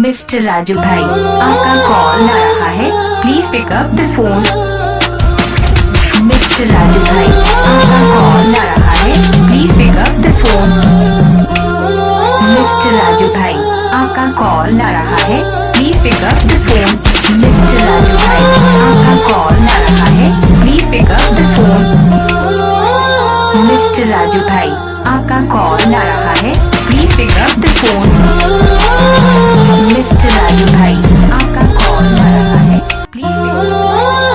Mister Raju भाई, आपका call आ रहा है, please pick up the phone. Mister Raju भाई, आपका कॉल आ रहा है, please pick up the phone. Mister Raju भाई, आपका कॉल आ रहा है, please pick up the phone. Mister Raju भाई, आपका कॉल आ रहा है, please pick up the phone. Mister Raju भाई, आपका कॉल आ रहा है, please pick up the phone. Mister Raju भाई,